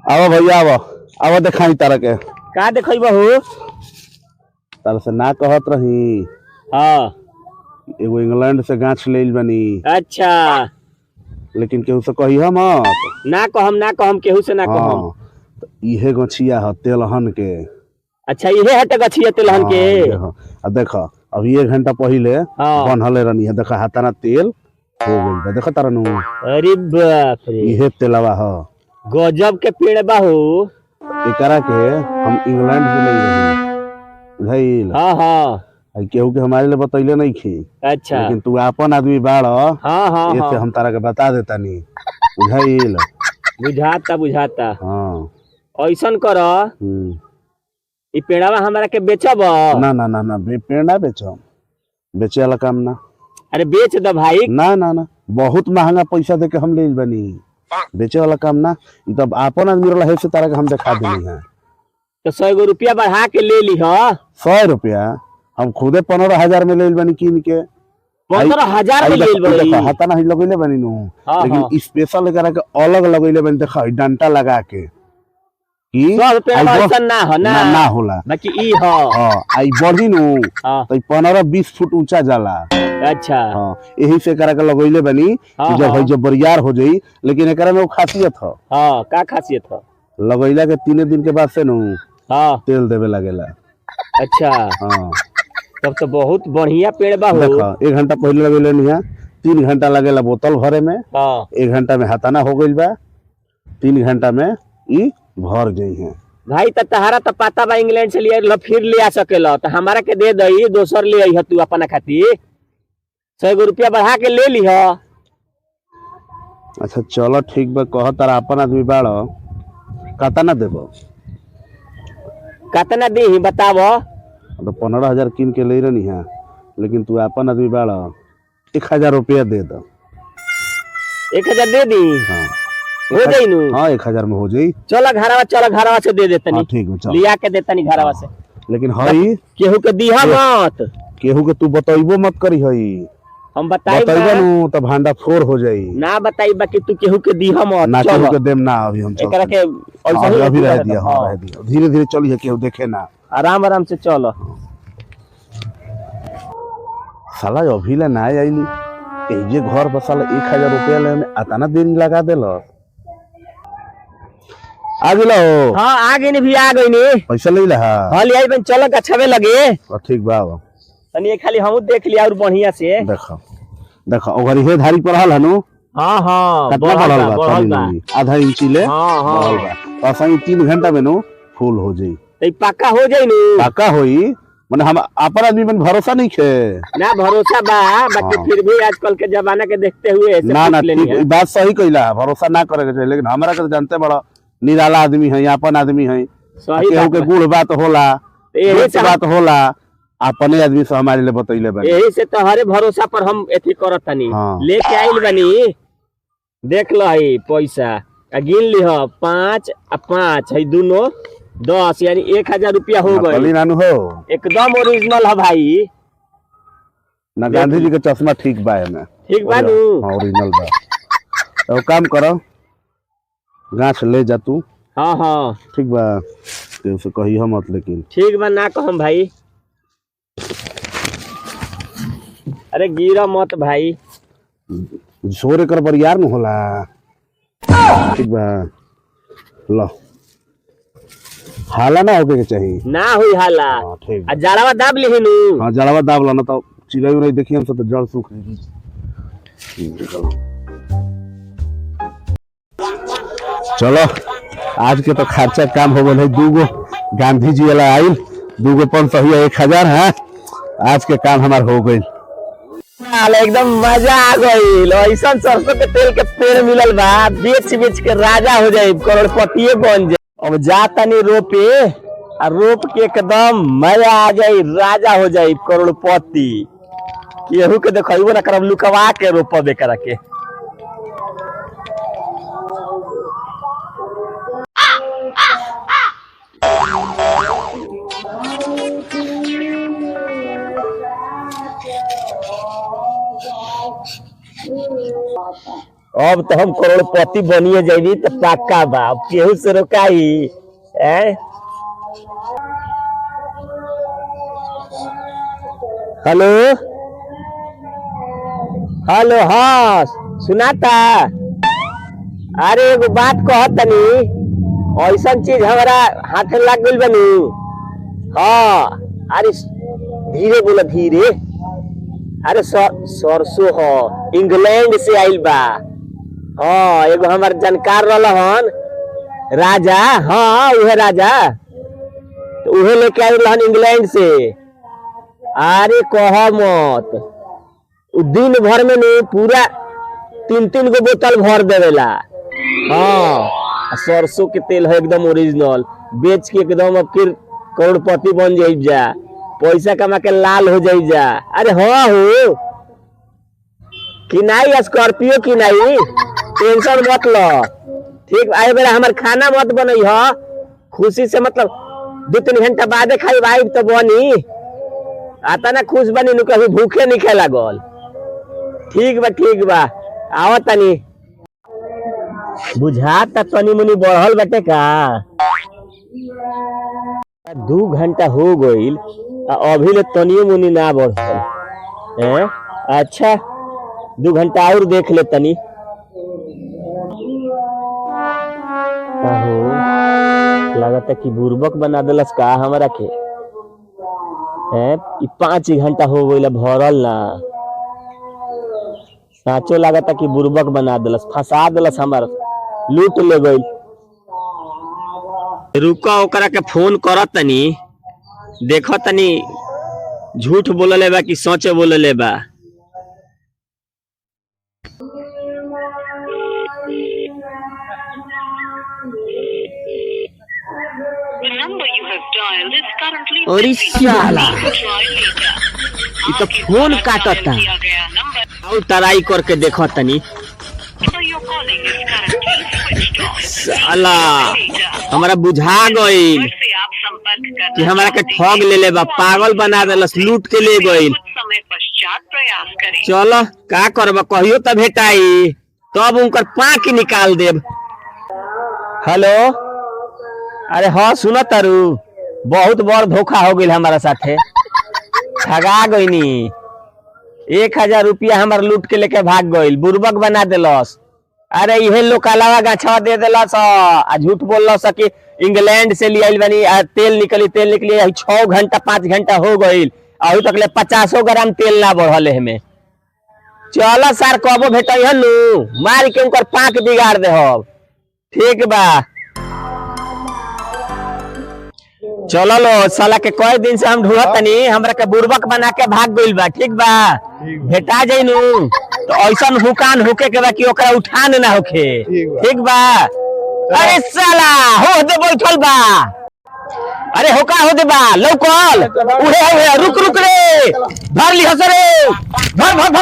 आओ भैया आओ आओ दिखाई तारा के का देखई बहू तारा से ना कहत रही। हाँ एगो इंग्लैंड से गाछ ले बनी। अच्छा लेकिन केहू से कही हम ना कहम केहू से ना कहम। तो इहे गछिया ह तेलहन के। अच्छा इहे हटे गछिया तेलहन के। आ देख अभी 1 घंटा पहले बनहले रहनी है। देख हाथाना तेल हो गई बा। देख तारा नु अरे बाप रे इहे तेलवा ह। गजब के पेड़ बाहू। एकरा के हम इंग्लैंड से ले रही बुझाइल। हाँ हाँ केहू के हमारे लिए बतैले नहीं खी। अच्छा लेकिन तू अपन आदमी बाड़। हाँ हाँ ये से हम तारा के बता देता नहीं बुझाइल। बुझाता हाँ ऐसन कर ई पेड़वा हमरा के बेचब। ना ना ना ना पेड़ ना बेचो। बेचे वाला काम ना। अरे बेच द भाई। ना ना ना बहुत महंगा पैसा दे के हम ले बनी। बेचे वाला काम ना। ई तब अपन आदमी रहा है से तारा के हम दिखा देनी है। तो 100 रुपया बढ़ा के ले ली। 100 रुपया हम खुदे 15,000 में ले बनी कीन के। 15,000 में ले बनी। हाथा ना लगैले बनी नु। लेकिन स्पेशल करा के अलग लगैले बनी। देखा डंटा लगा के की ऐसा ना होला बाकी ई हां आई बढ़ी नु तो 15-20 फुट ऊंचा जाला। अच्छा हां यही से करा के लगैले बनी जब है जब बरियार हो जाई। लेकिन एकरा में वो खासियत ह। हां का खासियत ह? लगैला के 3 दिन के बाद से नु हां तेल देवे लगेला। अच्छा हां तब तो बहुत बढ़िया पेड़ बा हो। देखा 1 घंटा पहले लगैले नहीं 3 घंटा लगेला बोतल भरे में। हां 1 घंटा में हाथाना हो गइल बा। 3 घंटा में ई भर गई है भाई। तहरा तो पता बा इंग्लैंड से लिया फिर ले आ सकेला। तो हमारा के दे दई दोसर ले आई तू अपना खातिर। 100 रुपया बढ़ा के ले ली। अच्छा चलो ठीक बा कह तारा अपन आदमी बाड़ कतना देबो। कतना दी बताव। तो 15,000 कीन के ले रही है। लेकिन तू अपन आदमी बाड़ 1,000 रुपया दे दो। 1,000 दे दी। हाँ हो जाई नु। हाँ 1,000 में हो जाई। चलो घरवा से दे देतनी। ठीक है चल लिया के देतनी घरवा से। लेकिन हई केहू के दीहा मत। केहू के तू बतइबो मत करी हई। हम बताई नु तो भांडा फोड़ हो जाई। ना बताई बाकी तू केहू के दीहा मत। ना केहू के देम ना अभी हम एकरा के ऐसा ही अभी रह दिया। हां रह दिया धीरे धीरे चली है केहू देखे ना। आराम से चलो। साला अभी ले ना आईली ये घर बसाला 1,000 रुपया ले में अतना दिन लगा देल। आ गेलो। हां आ गई भी आ गई पैसा ले ला। हां ले आई बन चलो गछवे लगे। ठीक बा तनी खाली हम देख लिया और बढ़िया से देखो देखो ओघरी हे धारी पर हल हनु। हां हां कितना बढ़ल बा आधा इंची ले। हां हां बा तो 3 घंटा में नु फुल हो जाई। तो पक्का हो जाई नु। पक्का होई माने हम अपन आदमी में भरोसा नहीं खे ना भरोसा बा बाकी फिर भी आजकल के जमाना के देखते हुए ऐसे ना ना ठीक बात सही कइला भरोसा ना करे के। लेकिन हमरा के जानते बड़ा निराला आदमी है अपन आदमी है। सही केहू के गुड़ बात होला यही से बात होला। अपने आदमी से हमारे लिए बतैले बनी। यही से तोहरे भरोसा पर हम एथी करत तनी। लेके आइल बनी देख लही पैसा गिन लिह 5 आ 5 है दोनों 10 यानी 1,000 रुपया हो गई। नानू हो एकदम ओरिजिनल है भाई। ना गांधी जी के चश्मा ठीक बा में। ठीक बा नु। हां ओरिजिनल बा। तो काम करो गाछ ले जा तू। हां हां ठीक बा तो से कही हम मत। लेकिन ठीक बा ना कहम भाई। अरे गिरा मत भाई। जोरे कर बरियार में होला। ठीक बा लो हाला ना होके के चाहिए। ना हुई हाला। ठीक आ जाड़वा दाब लिही नु। हां जाड़वा दाब ला ना तो चिड़ै उड़ै देखी हम सब तो जड़ सूख रही। चलो आज के तो खर्चा काम हो गल है। 2 गांधी जी वाला आइल 2 500 1,000 है। आज के काम हमार हो गई। एकदम मजा आ गई। ऐसा सरसों के तेल के पेड़ मिलल बा बेच के राजा हो जाए करोड़पति बन जाए। अब जाता नहीं रोपे और रोप के एकदम मजा आ जाए राजा हो जाए करोड़पति। केहू के देखो ना करब लुकवा के रोपबे करा के। अब तो हम करोड़पति बनिए जाइबी तो पक्का बा, अब केहू से रोकाई है। हेलो हेलो, हाँ सुनाता। अरे एगो बात कहत तनी, ऐसा चीज हमारा हाथ लग गइल बनी। हाँ अरे धीरे बोला धीरे। अरे सरसों हो इंग्लैंड से आइल बा। हाँ एगो हमार जानकार रहन राजा, हाँ उहे राजा, तो उहे लेके आइल रहन इंग्लैंड से। अरे कह मत, दिन भर में नहीं पूरा 3-3 गो बोतल भर देवेला। हाँ सरसों के तेल है एकदम ओरिजिनल, बेच के एकदम अब फिर करोड़पति बन जाइब जा, पैसा कमा के लाल हो जाइब जा। अरे हाँ हो कि नहीं, स्कॉर्पियो की नहीं, टेंशन मत लो। ठीक आए बेरा हमार खाना मत बनई हो, खुशी से मतलब 2-3 घंटा बाद खाई भाई तो बनी। आता ना खुश बनी नु, कभी भूखे नहीं खे लागल। ठीक बा आओ तनी। बुझाता तनी मुनी बढ़ल बटे का। 2 घंटा हो गईल अभी ले तनियो मुनी ना बढ़ल। अच्छा 2 घंटा और देख ले तनी। लगता कि बुर्बक बना दिलस का हमरा के। 5 घंटा हो गईल भरल ना, साचो लागता कि बुर्बक बना दिलस, फंसा दिलस, हमार लूट ले गई। रुका ओकरा के फोन करत तनी, देखो तनी झूठ बोलले बा कि सच बोलले बा। अरे साला ये तो फोन काटता, और तराई करके देखो तनी। साला हमारा बुझा गईल कि हमारा के ठग ले ले बा, पागल बना देलस, लूट के ले गईल। चलो का करबा, कहियो तो भेटाई तब उनकर पाँख निकाल देब। हेलो अरे हाँ सुनो तारू, बहुत बड़ धोखा हो गईल हमारा साथे, ठगा गईनी। 1000 रुपया हमार लूट के लेके भाग गईल, बुर्बक बना देलस। अरे इहे लोकालावा गाछवा दे देलस आ झूठ बोलस कि इंग्लैंड से ले आइल बनी, तेल निकली 6 घंटा 5 घंटा हो गईल, अभी तक ले 50 ग्राम तेल ना बढ़ल हमें। चलो सर कबो भेटई नु, मार के उनकर पाँख बिगाड़ दे हो। ठीक बा चलो लो, साला के कई दिन से हम ढूंढत तनी, हमरा के बुर्बक बना के भाग गइल बा। ठीक बा भेटा जाई नु तो ऐसा हुकान होके के बा कि ओकरा उठान ना होखे। ठीक बा। अरे साला हो दे बैठल बा, अरे होका हो दे बा लौकल, उहे रुक रे, धर ली हस रे, धर मत